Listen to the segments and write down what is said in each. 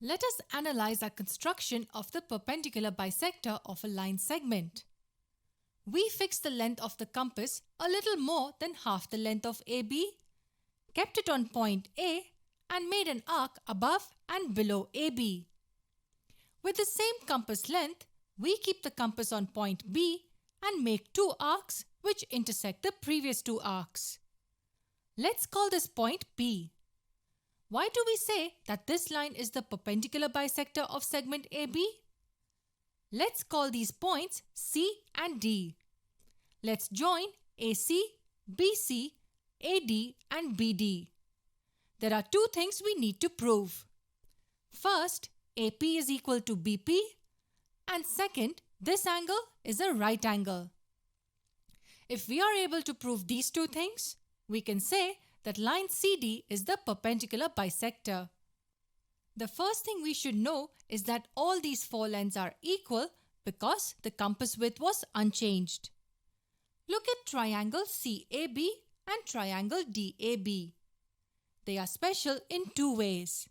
Let us analyze our construction of the perpendicular bisector of a line segment. We fixed the length of the compass a little more than half the length of AB, kept it on point A, and made an arc above and below AB. With the same compass length, we keep the compass on point B and make two arcs which intersect the previous two arcs. Let's call this point P. Why do we say that this line is the perpendicular bisector of segment AB? Let's call these points C and D. Let's join AC, BC, AD and BD. There are two things we need to prove. First, AP is equal to BP, and second, this angle is a right angle. If we are able to prove these two things, we can say that line CD is the perpendicular bisector. The first thing we should know is that all these four lengths are equal because the compass width was unchanged. Look at triangle CAB and triangle DAB. They are special in two ways.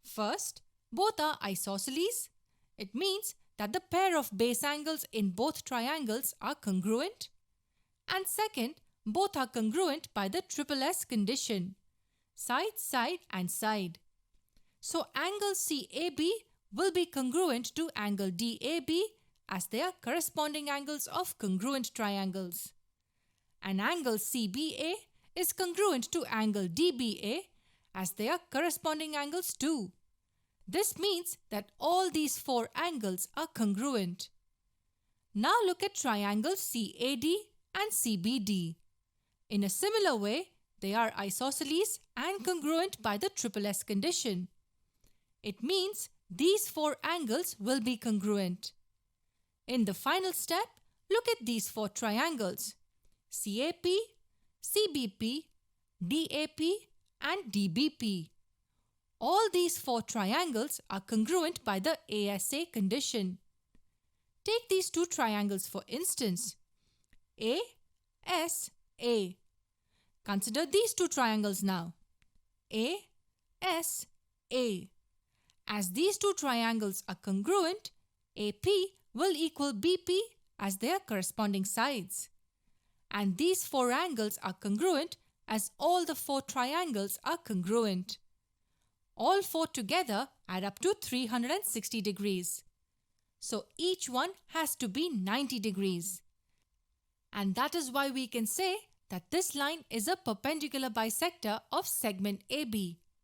First, both are isosceles. It means that the pair of base angles in both triangles are congruent. And second, both are congruent by the SSS condition, side, side and side. So angle CAB will be congruent to angle DAB as they are corresponding angles of congruent triangles. And angle CBA is congruent to angle DBA as they are corresponding angles too. This means that all these four angles are congruent. Now look at triangle CAD and CBD. In a similar way, they are isosceles and congruent by the SSS condition. It means these four angles will be congruent. In the final step, look at these four triangles: CAP, CBP, DAP and DBP. All these four triangles are congruent by the ASA condition. Take these two triangles for instance. ASA. Consider these two triangles now. ASA. As these two triangles are congruent, AP will equal BP as their corresponding sides. And these four angles are congruent as all the four triangles are congruent. All four together add up to 360 degrees. So each one has to be 90 degrees. And that is why we can say that this line is a perpendicular bisector of segment AB.